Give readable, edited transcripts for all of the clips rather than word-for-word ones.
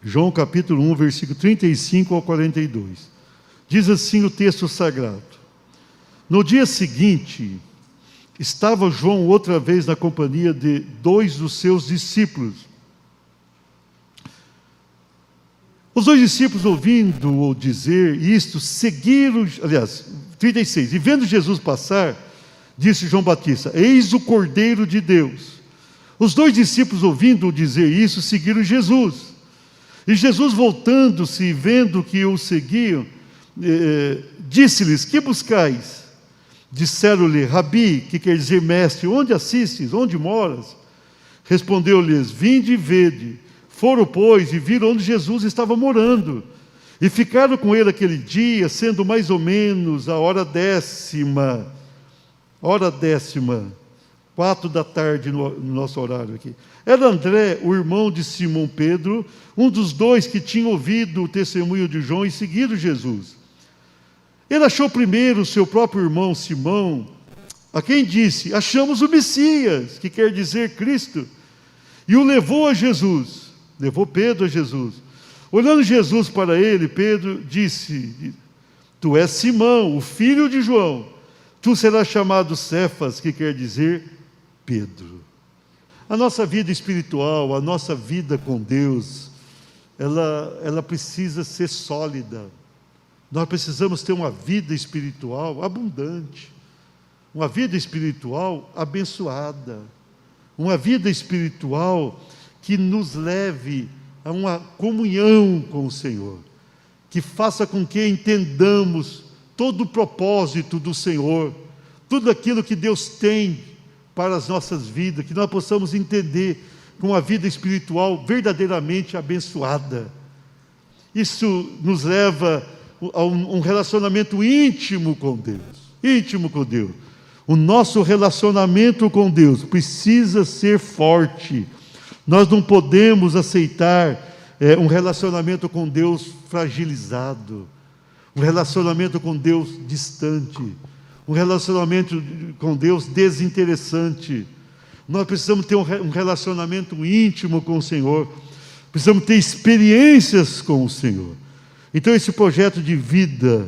João capítulo 1, versículo 35 ao 42. Diz assim o texto sagrado: No dia seguinte, estava João outra vez na companhia de 2 dos seus discípulos. Os 2 discípulos, ouvindo-o dizer isto, seguiram, 36, e vendo Jesus passar, disse João Batista: Eis o Cordeiro de Deus. Os 2 discípulos, ouvindo-o dizer isso, seguiram Jesus. E Jesus, voltando-se e vendo que o seguiam, disse-lhes: Que buscais? Disseram-lhe: Rabi, que quer dizer mestre, onde assistes? Onde moras? Respondeu-lhes: Vinde e vede. Foram, pois, e viram onde Jesus estava morando. E ficaram com ele aquele dia, sendo mais ou menos a hora 10ª, 4 da tarde no nosso horário aqui. Era André, o irmão de Simão Pedro, um dos 2 que tinha ouvido o testemunho de João e seguido Jesus. Ele achou primeiro o seu próprio irmão Simão, a quem disse: Achamos o Messias, que quer dizer Cristo, e o levou a Jesus. Levou Pedro a Jesus. Olhando Jesus para ele, Pedro disse: Tu és Simão, o filho de João. Tu serás chamado Cefas, que quer dizer Pedro. A nossa vida espiritual, a nossa vida com Deus, ela precisa ser sólida. Nós precisamos ter uma vida espiritual abundante, uma vida espiritual abençoada, uma vida espiritual que nos leve a uma comunhão com o Senhor, que faça com que entendamos todo o propósito do Senhor, tudo aquilo que Deus tem para as nossas vidas, que nós possamos entender com uma vida espiritual verdadeiramente abençoada. Isso nos leva a um relacionamento íntimo com Deus. O nosso relacionamento com Deus precisa ser forte. Nós não podemos aceitar um relacionamento com Deus fragilizado, um relacionamento com Deus distante, um relacionamento com Deus desinteressante. Nós precisamos ter um relacionamento íntimo com o Senhor, precisamos ter experiências com o Senhor. Então, esse projeto de vida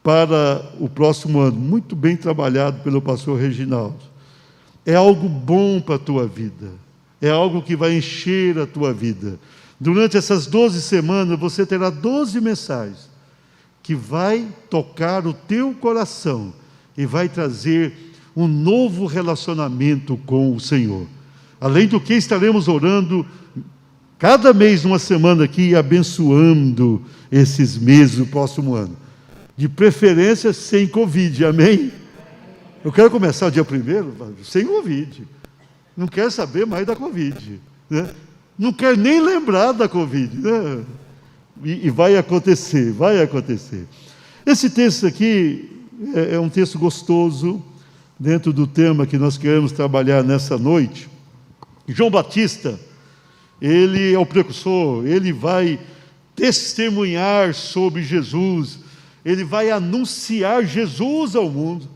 para o próximo ano, muito bem trabalhado pelo pastor Reginaldo, é algo bom para a tua vida, é algo que vai encher a tua vida. Durante essas 12 semanas, você terá 12 mensagens, que vai tocar o teu coração, e vai trazer um novo relacionamento com o Senhor. Além do que, estaremos orando cada mês, uma semana aqui, abençoando esses meses do próximo ano. De preferência, sem Covid, amém? Eu quero começar o dia 1º, sem Covid. Não quero saber mais da Covid, né? Não quero nem lembrar da Covid, né? E vai acontecer. Esse texto aqui é um texto gostoso, dentro do tema que nós queremos trabalhar nessa noite. João Batista, ele é o precursor, ele vai testemunhar sobre Jesus, ele vai anunciar Jesus ao mundo.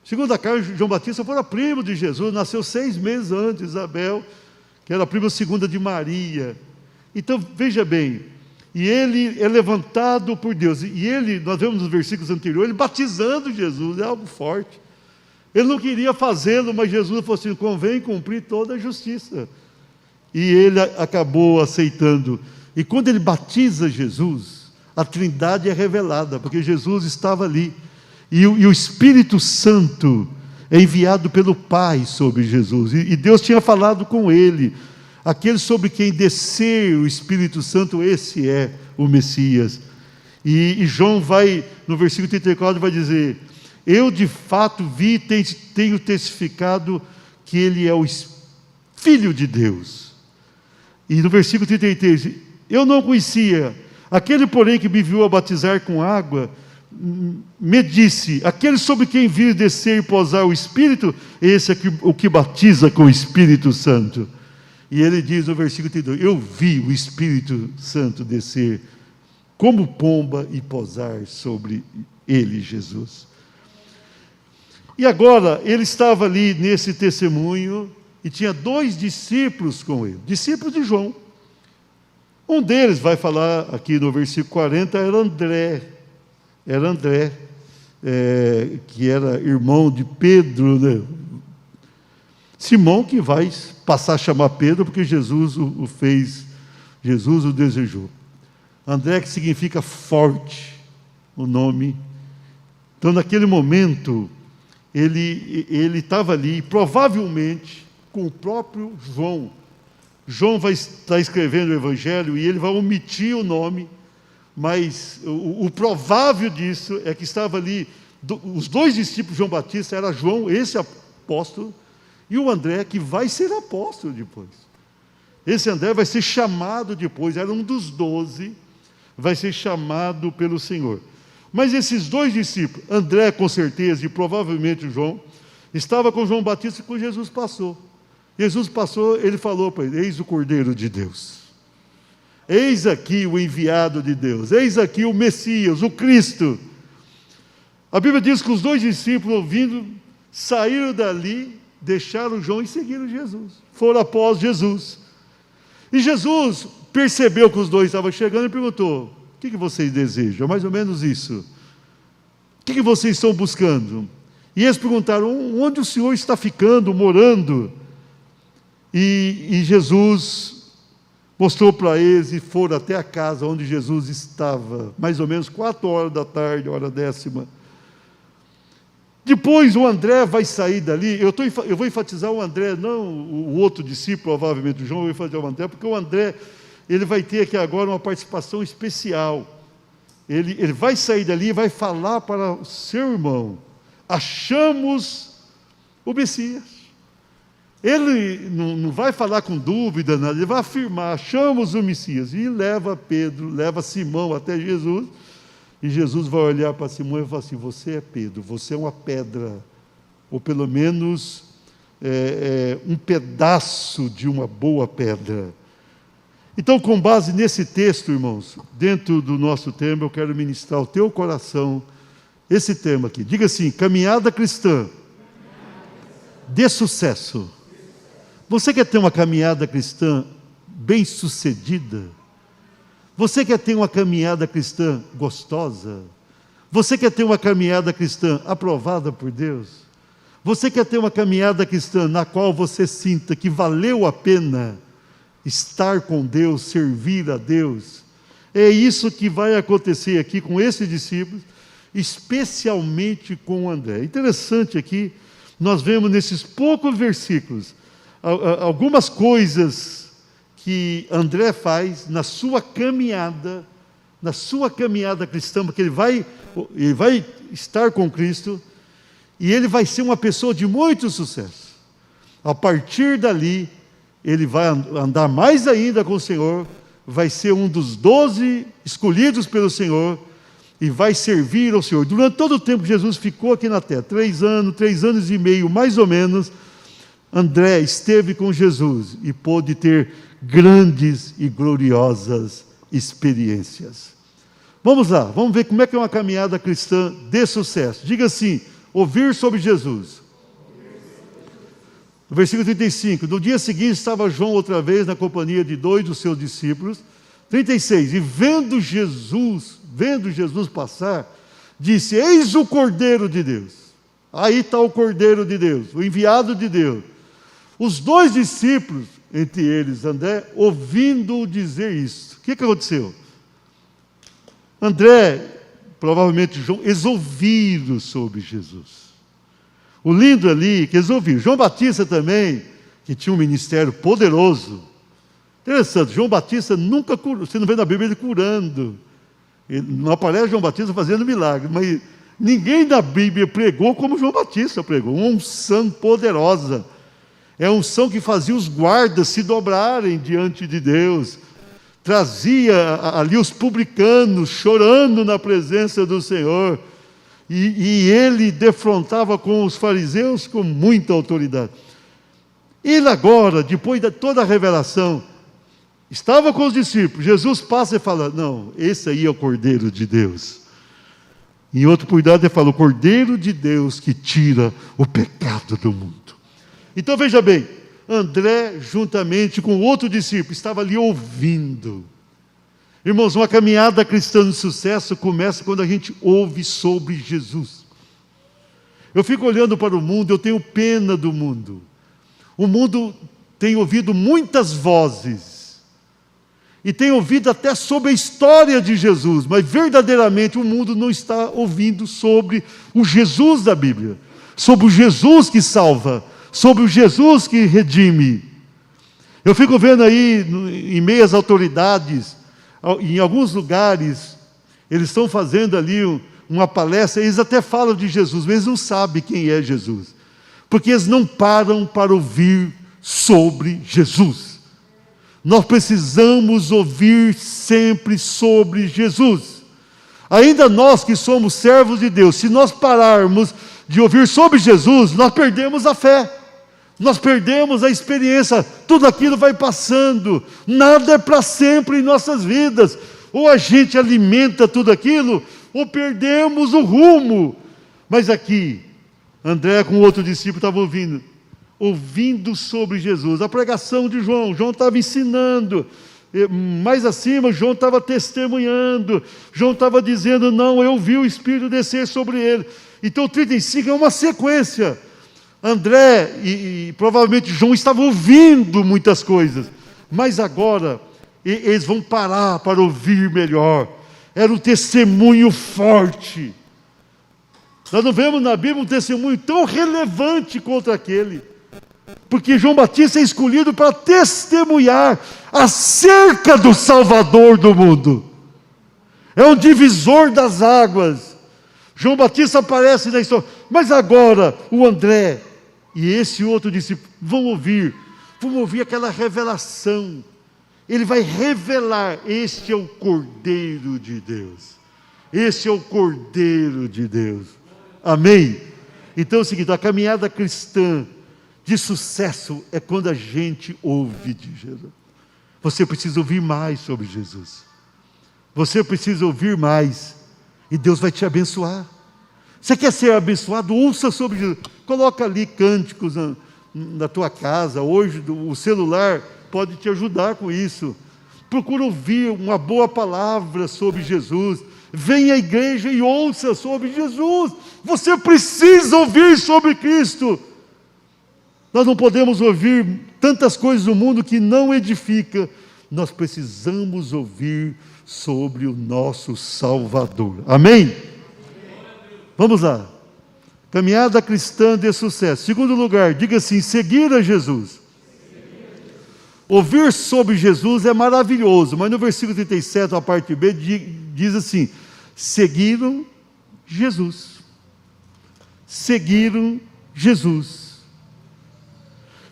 Segundo a carta, João Batista foi primo de Jesus, nasceu 6 meses antes de Isabel, que era a prima segunda de Maria. Então, veja bem, e ele é levantado por Deus, e ele, nós vemos nos versículos anteriores, ele batizando Jesus, é algo forte. Ele não queria fazê-lo, mas Jesus falou assim: convém cumprir toda a justiça. E ele acabou aceitando. E quando ele batiza Jesus, a Trindade é revelada, porque Jesus estava ali. E o Espírito Santo é enviado pelo Pai sobre Jesus. E Deus tinha falado com ele: aquele sobre quem descer o Espírito Santo, esse é o Messias. E João vai, no versículo 34, vai dizer: eu de fato vi e tenho testificado que ele é o Filho de Deus. E no versículo 33, eu não conhecia, aquele porém que me viu a batizar com água, me disse: aquele sobre quem vir descer e posar o Espírito, esse é o que batiza com o Espírito Santo. E ele diz no versículo 32, eu vi o Espírito Santo descer como pomba e posar sobre ele, Jesus. E agora, ele estava ali nesse testemunho, e tinha 2 discípulos com ele, discípulos de João. Um deles vai falar aqui no versículo 40, era André, que era irmão de Pedro, né? Simão, que vai passar a chamar Pedro, porque Jesus o fez, Jesus o desejou. André, que significa forte, o nome. Então, naquele momento, ele estava ali, provavelmente, com o próprio João. João vai estar escrevendo o Evangelho e ele vai omitir o nome, mas o provável disso é que estava ali, os dois discípulos de João Batista, era João, esse apóstolo, e o André, que vai ser apóstolo depois. Esse André vai ser chamado depois, era um dos 12, vai ser chamado pelo Senhor. Mas esses dois discípulos, André com certeza e provavelmente João, estava com João Batista quando Jesus passou. Jesus passou, ele falou para ele: eis o Cordeiro de Deus, eis aqui o enviado de Deus, eis aqui o Messias, o Cristo. A Bíblia diz que os dois discípulos, ouvindo, saíram dali, deixaram João e seguiram Jesus, foram após Jesus. E Jesus percebeu que os dois estavam chegando e perguntou: o que vocês desejam? Mais ou menos isso. O que vocês estão buscando? E eles perguntaram: onde o Senhor está ficando, morando? E Jesus mostrou para eles e foram até a casa onde Jesus estava, mais ou menos 4 horas da tarde, hora 10ª. Depois o André vai sair dali. Eu vou enfatizar o André, não o outro discípulo, provavelmente o João, eu vou enfatizar o André, porque o André, ele vai ter aqui agora uma participação especial. Ele vai sair dali e vai falar para o seu irmão: achamos o Messias. Ele não vai falar com dúvida, nada, ele vai afirmar: achamos o Messias. E leva Pedro, leva Simão até Jesus, e Jesus vai olhar para Simão e vai falar assim: você é Pedro, você é uma pedra, ou pelo menos um pedaço de uma boa pedra. Então, com base nesse texto, irmãos, dentro do nosso tema, eu quero ministrar ao teu coração esse tema aqui. Diga assim: caminhada cristã de sucesso. Você quer ter uma caminhada cristã bem-sucedida? Você quer ter uma caminhada cristã gostosa? Você quer ter uma caminhada cristã aprovada por Deus? Você quer ter uma caminhada cristã na qual você sinta que valeu a pena estar com Deus, servir a Deus? É isso que vai acontecer aqui com esses discípulos, especialmente com André. Interessante aqui, nós vemos nesses poucos versículos algumas coisas que André faz na sua caminhada cristã, porque ele vai estar com Cristo, e ele vai ser uma pessoa de muito sucesso. A partir dali, ele vai andar mais ainda com o Senhor, vai ser um dos 12 escolhidos pelo Senhor, e vai servir ao Senhor. Durante todo o tempo que Jesus ficou aqui na terra, 3 anos e meio, mais ou menos, André esteve com Jesus e pôde ter grandes e gloriosas experiências. Vamos lá, vamos ver como é que é uma caminhada cristã de sucesso. Diga assim: ouvir sobre Jesus. No versículo 35, no dia seguinte estava João outra vez na companhia de 2 dos seus discípulos. 36, e vendo Jesus passar, disse: eis o Cordeiro de Deus. Aí está o Cordeiro de Deus, o enviado de Deus. Os 2 discípulos, entre eles André, ouvindo dizer isso. O que aconteceu? André, provavelmente João, eles ouviram sobre Jesus. O lindo ali, que eles ouviram. João Batista também, que tinha um ministério poderoso. Interessante, João Batista nunca curou, você não vê na Bíblia ele curando. Não aparece João Batista fazendo milagre, mas ninguém da Bíblia pregou como João Batista pregou. Uma unção poderosa. É a unção que fazia os guardas se dobrarem diante de Deus. Trazia ali os publicanos chorando na presença do Senhor. E ele defrontava com os fariseus com muita autoridade. Ele agora, depois de toda a revelação, estava com os discípulos. Jesus passa e fala: não, esse aí é o Cordeiro de Deus. Em outro cuidado ele fala: o Cordeiro de Deus que tira o pecado do mundo. Então veja bem, André, juntamente com outro discípulo, estava ali ouvindo. Irmãos, uma caminhada cristã de sucesso começa quando a gente ouve sobre Jesus. Eu fico olhando para o mundo, eu tenho pena do mundo. O mundo tem ouvido muitas vozes, e tem ouvido até sobre a história de Jesus, mas verdadeiramente o mundo não está ouvindo sobre o Jesus da Bíblia, sobre o Jesus que salva, sobre o Jesus que redime. Eu fico vendo aí, em meio às autoridades, em alguns lugares, eles estão fazendo ali uma palestra, eles até falam de Jesus, mas eles não sabem quem é Jesus, porque eles não param para ouvir sobre Jesus. Nós precisamos ouvir sempre sobre Jesus. Ainda nós que somos servos de Deus, se nós pararmos de ouvir sobre Jesus, nós perdemos a fé, nós perdemos a experiência, tudo aquilo vai passando, nada é para sempre em nossas vidas, ou a gente alimenta tudo aquilo, ou perdemos o rumo. Mas aqui, André com outro discípulo estava ouvindo sobre Jesus, a pregação de João estava ensinando, mais acima João estava testemunhando, João estava dizendo, não, eu vi o Espírito descer sobre ele. Então o 35 é uma sequência. André e provavelmente João estavam ouvindo muitas coisas, mas agora eles vão parar para ouvir melhor. Era um testemunho forte. Nós não vemos na Bíblia um testemunho tão relevante contra aquele, porque João Batista é escolhido para testemunhar acerca do Salvador do mundo. É um divisor das águas. João Batista aparece na história, mas agora o André e esse outro discípulo vão ouvir aquela revelação. Ele vai revelar, este é o Cordeiro de Deus, este é o Cordeiro de Deus, amém? Então é o seguinte, a caminhada cristã de sucesso é quando a gente ouve de Jesus. Você precisa ouvir mais sobre Jesus, você precisa ouvir mais, e Deus vai te abençoar. Você quer ser abençoado? Ouça sobre Jesus. Coloca ali cânticos na tua casa. Hoje o celular pode te ajudar com isso. Procura ouvir uma boa palavra sobre Jesus. Venha à igreja e ouça sobre Jesus. Você precisa ouvir sobre Cristo. Nós não podemos ouvir tantas coisas do mundo que não edifica. Nós precisamos ouvir sobre o nosso Salvador. Amém? Vamos lá. Caminhada cristã de sucesso. Segundo lugar, diga assim, seguir a Jesus. Ouvir sobre Jesus é maravilhoso, mas no versículo 37, a parte B, diz assim, seguiram Jesus. Seguiram Jesus.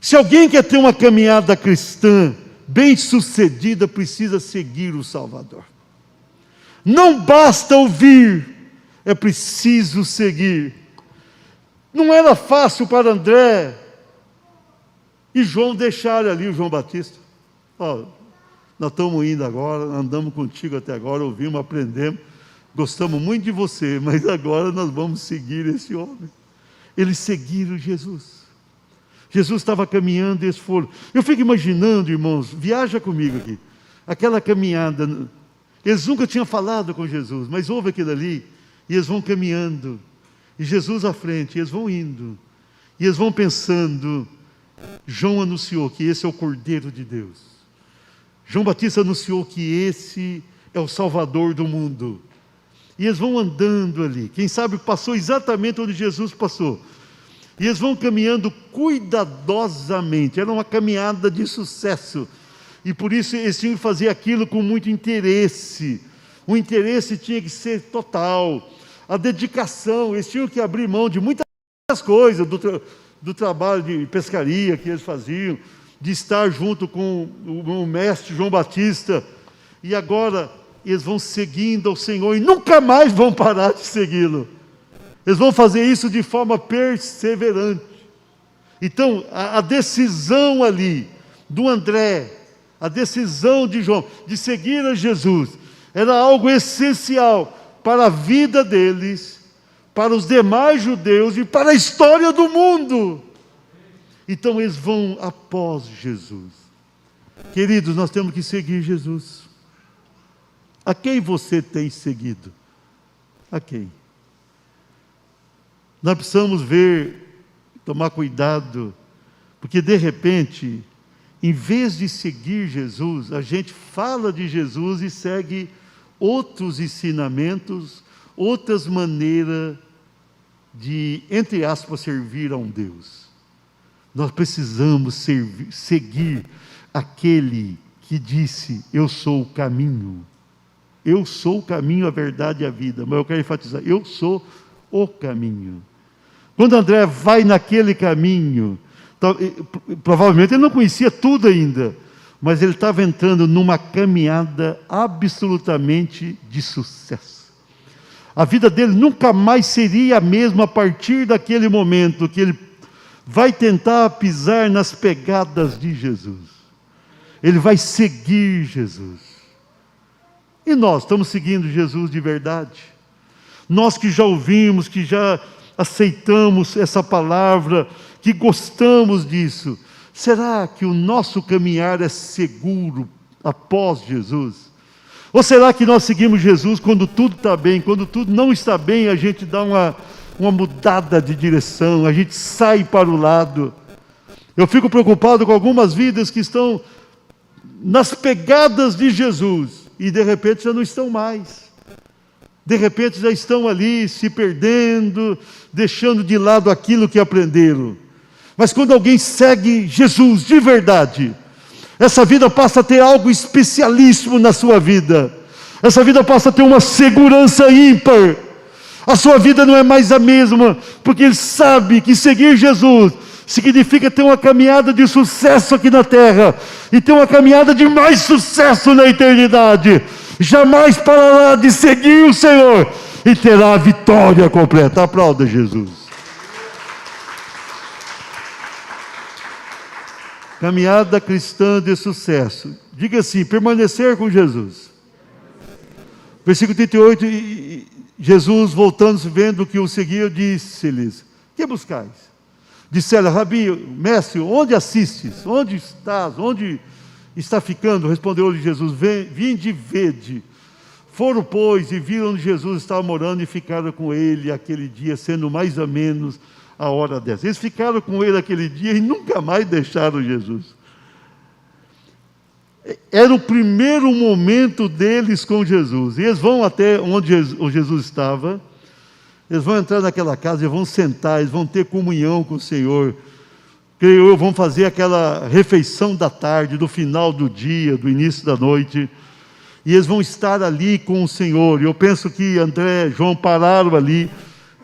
Se alguém quer ter uma caminhada cristã bem-sucedida, precisa seguir o Salvador. Não basta ouvir, é preciso seguir. Não era fácil para André e João deixarem ali o João Batista. Nós estamos indo agora, andamos contigo até agora, ouvimos, aprendemos, gostamos muito de você, mas agora nós vamos seguir esse homem. Eles seguiram Jesus. Jesus estava caminhando e eles foram. Eu fico imaginando, irmãos, viaja comigo aqui, aquela caminhada. Eles nunca tinham falado com Jesus, mas houve aquilo ali, e eles vão caminhando, e Jesus à frente, e eles vão indo, e eles vão pensando. João anunciou que esse é o Cordeiro de Deus. João Batista anunciou que esse é o Salvador do mundo. E eles vão andando ali, quem sabe passou exatamente onde Jesus passou. E eles vão caminhando cuidadosamente, era uma caminhada de sucesso. E por isso eles tinham que fazer aquilo com muito interesse. O interesse tinha que ser total. A dedicação, eles tinham que abrir mão de muitas coisas, do trabalho de pescaria que eles faziam, de estar junto com o mestre João Batista. E agora eles vão seguindo ao Senhor e nunca mais vão parar de segui-lo. Eles vão fazer isso de forma perseverante. Então, a decisão ali do André, a decisão de João de seguir a Jesus, era algo essencial para a vida deles, para os demais judeus e para a história do mundo. Então eles vão após Jesus. Queridos, nós temos que seguir Jesus. A quem você tem seguido? A quem? Nós precisamos ver, tomar cuidado, porque de repente, em vez de seguir Jesus, a gente fala de Jesus e segue outros ensinamentos, outras maneiras de, entre aspas, servir a um Deus. Nós precisamos seguir aquele que disse: eu sou o caminho. Eu sou o caminho, a verdade e a vida. Mas eu quero enfatizar: eu sou o caminho. Quando André vai naquele caminho, provavelmente ele não conhecia tudo ainda, mas ele estava entrando numa caminhada absolutamente de sucesso. A vida dele nunca mais seria a mesma a partir daquele momento que ele vai tentar pisar nas pegadas de Jesus. Ele vai seguir Jesus. E nós estamos seguindo Jesus de verdade? Nós que já ouvimos, que já aceitamos essa palavra, que gostamos disso, será que o nosso caminhar é seguro após Jesus? Ou será que nós seguimos Jesus quando tudo está bem, quando tudo não está bem, a gente dá uma mudada de direção, a gente sai para o lado? Eu fico preocupado com algumas vidas que estão nas pegadas de Jesus e de repente já não estão mais. De repente já estão ali se perdendo, deixando de lado aquilo que aprenderam. Mas quando alguém segue Jesus de verdade, essa vida passa a ter algo especialíssimo na sua vida. Essa vida passa a ter uma segurança ímpar. A sua vida não é mais a mesma, porque ele sabe que seguir Jesus significa ter uma caminhada de sucesso aqui na terra e ter uma caminhada de mais sucesso na eternidade. Jamais parará de seguir o Senhor e terá a vitória completa. Aplauda Jesus. Caminhada cristã de sucesso. Diga assim: permanecer com Jesus. Versículo 38, Jesus, voltando-se, vendo que o seguia, disse-lhes: que buscais? Disseram: Rabi, mestre, onde assistes? Onde estás? Onde está ficando? Respondeu-lhe Jesus: vinde e vede. Foram, pois, e viram onde Jesus estava morando e ficaram com ele aquele dia, sendo mais ou menos a hora dessa. Eles ficaram com ele aquele dia e nunca mais deixaram Jesus. Era o primeiro momento deles com Jesus. E eles vão até onde Jesus estava. Eles vão entrar naquela casa, eles vão sentar, eles vão ter comunhão com o Senhor. Creio eu, vão fazer aquela refeição da tarde, do final do dia, do início da noite. E eles vão estar ali com o Senhor. E eu penso que André e João pararam ali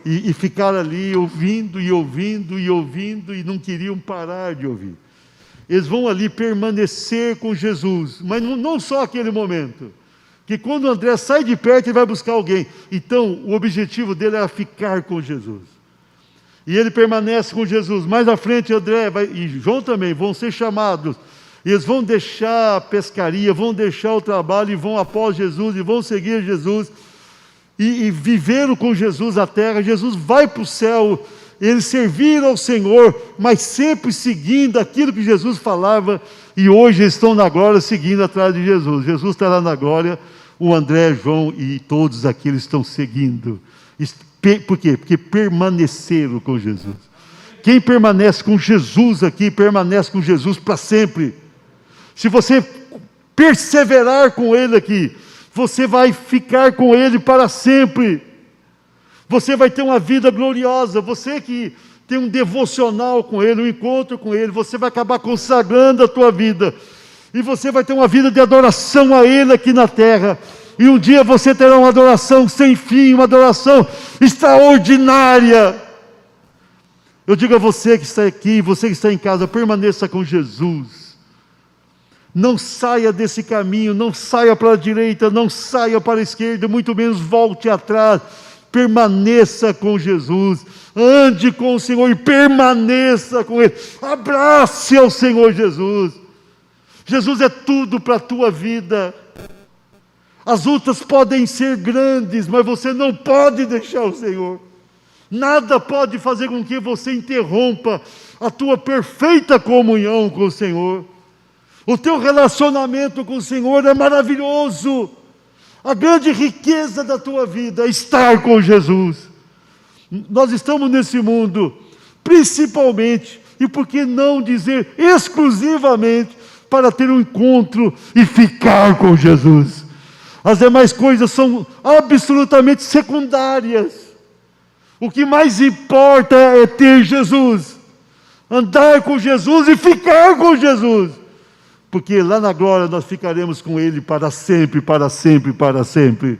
e ficaram ali ouvindo e ouvindo e ouvindo e não queriam parar de ouvir. Eles vão ali permanecer com Jesus, mas não só aquele momento. Que quando André sai de perto, ele vai buscar alguém. Então, o objetivo dele era ficar com Jesus. E ele permanece com Jesus. Mais à frente, André e João também vão ser chamados. E eles vão deixar a pescaria, vão deixar o trabalho e vão após Jesus e vão seguir Jesus. E viveram com Jesus a terra. Jesus vai para o céu. Eles serviram ao Senhor, mas sempre seguindo aquilo que Jesus falava. E hoje eles estão na glória seguindo atrás de Jesus. Jesus está lá na glória, o André, João e todos aqueles estão seguindo. Por quê? Porque permaneceram com Jesus. Quem permanece com Jesus aqui, permanece com Jesus para sempre. Se você perseverar com Ele aqui, você vai ficar com Ele para sempre. Você vai ter uma vida gloriosa. Você que tem um devocional com Ele, um encontro com Ele, você vai acabar consagrando a tua vida. E você vai ter uma vida de adoração a Ele aqui na terra. E um dia você terá uma adoração sem fim, uma adoração extraordinária. Eu digo a você que está aqui, você que está em casa, permaneça com Jesus. Não saia desse caminho, não saia para a direita, não saia para a esquerda, muito menos volte atrás. Permaneça com Jesus, ande com o Senhor e permaneça com Ele. Abrace ao Senhor Jesus. Jesus é tudo para a tua vida. As lutas podem ser grandes, mas você não pode deixar o Senhor. Nada pode fazer com que você interrompa a tua perfeita comunhão com o Senhor. O teu relacionamento com o Senhor é maravilhoso. A grande riqueza da tua vida é estar com Jesus. Nós estamos nesse mundo, principalmente, e por que não dizer exclusivamente, para ter um encontro e ficar com Jesus. As demais coisas são absolutamente secundárias. O que mais importa é ter Jesus, andar com Jesus e ficar com Jesus. Porque lá na glória nós ficaremos com Ele para sempre, para sempre, para sempre.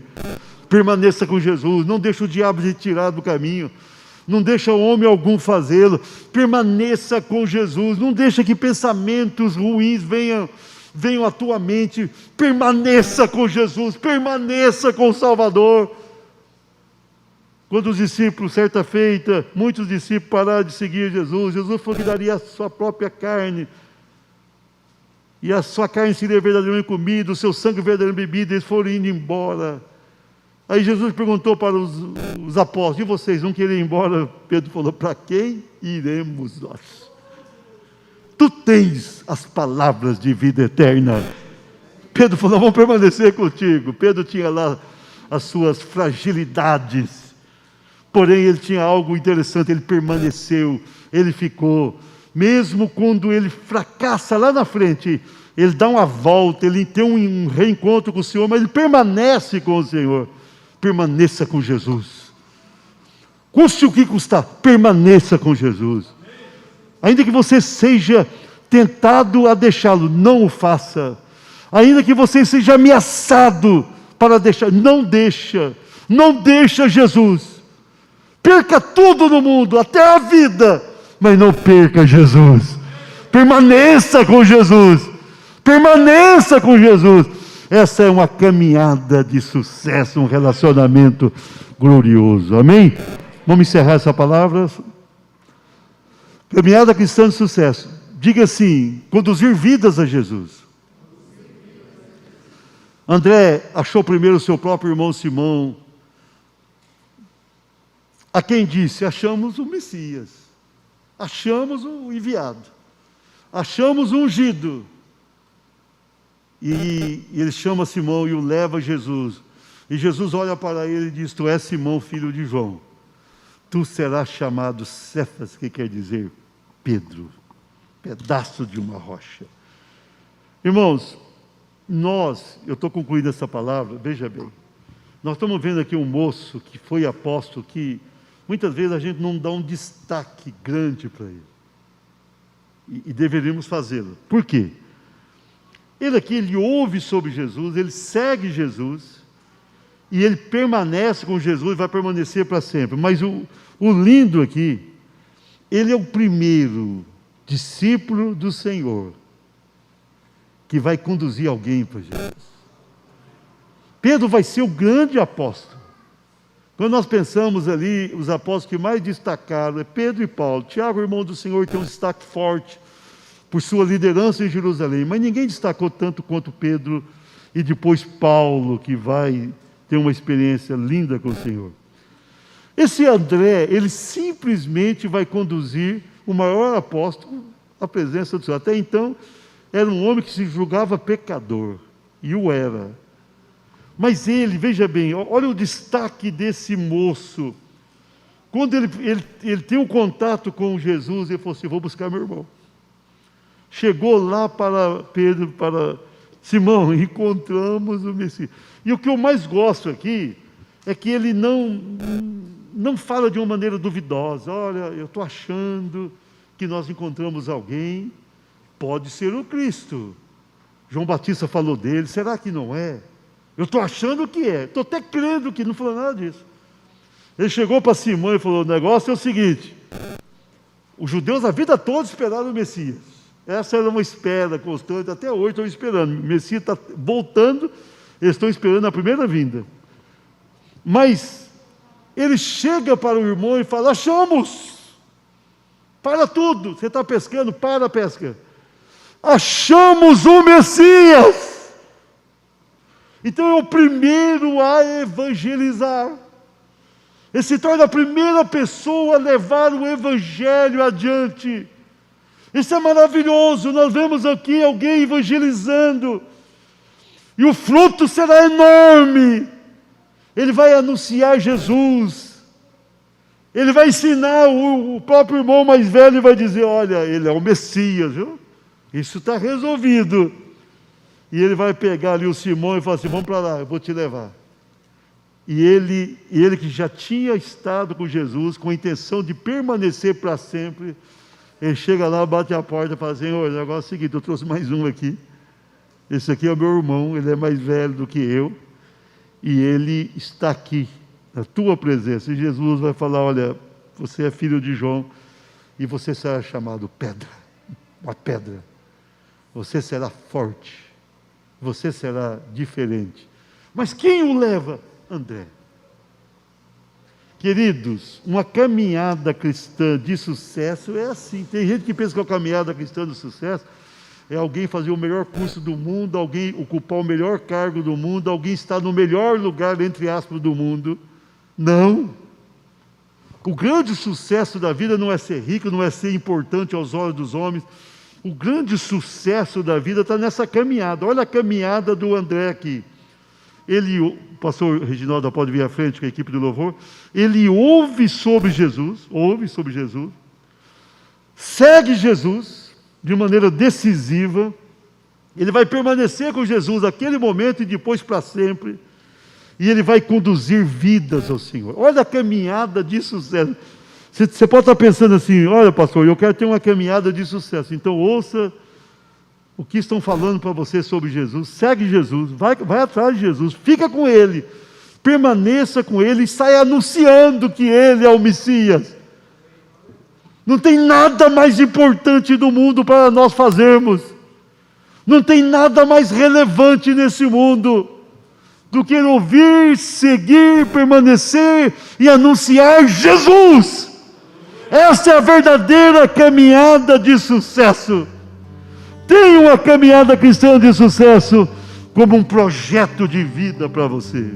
Permaneça com Jesus, não deixe o diabo te tirar do caminho, não deixa homem algum fazê-lo. Permaneça com Jesus, não deixa que pensamentos ruins venham à tua mente. Permaneça com Jesus, permaneça com o Salvador. Quando os discípulos, certa feita, muitos discípulos pararam de seguir Jesus, Jesus falou que daria a sua própria carne, e a sua carne seria verdadeiramente comida, o seu sangue verdadeiramente bebida. Eles foram indo embora. Aí Jesus perguntou para os apóstolos: e vocês não querem ir embora? Pedro falou: para quem iremos nós? Tu tens as palavras de vida eterna. Pedro falou: vamos permanecer contigo. Pedro tinha lá as suas fragilidades, porém ele tinha algo interessante, ele permaneceu, ele ficou. Mesmo quando ele fracassa lá na frente, ele dá uma volta, ele tem um reencontro com o Senhor, mas ele permanece com o Senhor. Permaneça com Jesus. Custe o que custar, permaneça com Jesus. Ainda que você seja tentado a deixá-lo, não o faça. Ainda que você seja ameaçado para deixar, não deixa Jesus. Perca tudo no mundo, até a vida, mas não perca Jesus. Permaneça com Jesus. Permaneça com Jesus. Essa é uma caminhada de sucesso, um relacionamento glorioso. Amém? Vamos encerrar essa palavra. Caminhada cristã de sucesso. Diga assim: conduzir vidas a Jesus. André achou primeiro o seu próprio irmão Simão, a quem disse: achamos o Messias, achamos o enviado, achamos o ungido. E ele chama Simão e o leva a Jesus. E Jesus olha para ele e diz: tu és Simão, filho de João. Tu serás chamado Cefas, que quer dizer Pedro, pedaço de uma rocha. Irmãos, eu estou concluindo essa palavra, veja bem. Nós estamos vendo aqui um moço que foi apóstolo, que muitas vezes a gente não dá um destaque grande para ele. E deveríamos fazê-lo. Por quê? Ele ouve sobre Jesus, ele segue Jesus, e ele permanece com Jesus e vai permanecer para sempre. Mas o lindo aqui, ele é o primeiro discípulo do Senhor que vai conduzir alguém para Jesus. Pedro vai ser o grande apóstolo. Quando nós pensamos ali, os apóstolos que mais destacaram é Pedro e Paulo. Tiago, irmão do Senhor, tem um destaque forte por sua liderança em Jerusalém, mas ninguém destacou tanto quanto Pedro e depois Paulo, que vai ter uma experiência linda com o Senhor. Esse André, ele simplesmente vai conduzir o maior apóstolo à presença do Senhor. Até então, era um homem que se julgava pecador, e o era. Mas ele, veja bem, olha o destaque desse moço. Quando ele tem um contato com Jesus, ele falou assim: vou buscar meu irmão. Chegou lá para Pedro, para Simão: encontramos o Messias. E o que eu mais gosto aqui é que ele não fala de uma maneira duvidosa. Olha, eu estou achando que nós encontramos alguém, pode ser o Cristo. João Batista falou dele, será que não é? Eu estou achando que é, estou até crendo que não falou nada disso. Ele chegou para Simão e falou: o negócio é o seguinte, os judeus a vida toda esperaram o Messias. Essa era uma espera constante, até hoje estão esperando. O Messias está voltando, eles estão esperando a primeira vinda. Mas ele chega para o irmão e fala: achamos! Para tudo, você está pescando, para a pesca. Achamos o Messias! Então é o primeiro a evangelizar. Ele se torna a primeira pessoa a levar o evangelho adiante. Isso é maravilhoso. Nós vemos aqui alguém evangelizando. E o fruto será enorme. Ele vai anunciar Jesus. Ele vai ensinar o próprio irmão mais velho e vai dizer, olha, ele é o Messias, viu? Isso está resolvido. E ele vai pegar ali o Simão e falar assim, vamos para lá, eu vou te levar. E ele que já tinha estado com Jesus, com a intenção de permanecer para sempre, ele chega lá, bate a porta e fala assim, olha, o negócio é o seguinte, eu trouxe mais um aqui. Esse aqui é o meu irmão, ele é mais velho do que eu, e ele está aqui, na tua presença. E Jesus vai falar, olha, você é filho de João, e você será chamado pedra, uma pedra. Você será forte, você será diferente. Mas quem o leva? André. Queridos, uma caminhada cristã de sucesso é assim. Tem gente que pensa que a caminhada cristã de sucesso é alguém fazer o melhor curso do mundo, alguém ocupar o melhor cargo do mundo, alguém estar no melhor lugar, entre aspas, do mundo. Não. O grande sucesso da vida não é ser rico, não é ser importante aos olhos dos homens. O grande sucesso da vida está nessa caminhada. Olha a caminhada do André aqui. O pastor Reginaldo pode vir à frente com a equipe do louvor. Ele ouve sobre Jesus, segue Jesus de maneira decisiva. Ele vai permanecer com Jesus naquele momento e depois para sempre. E ele vai conduzir vidas ao Senhor. Olha a caminhada de sucesso. Você pode estar pensando assim, olha pastor, eu quero ter uma caminhada de sucesso. Então ouça o que estão falando para você sobre Jesus. Segue Jesus, vai atrás de Jesus, fica com Ele, permaneça com Ele e sai anunciando que Ele é o Messias. Não tem nada mais importante do mundo para nós fazermos. Não tem nada mais relevante nesse mundo do que ouvir, seguir, permanecer e anunciar Jesus. Essa é a verdadeira caminhada de sucesso. Tenha uma caminhada cristã de sucesso como um projeto de vida para você.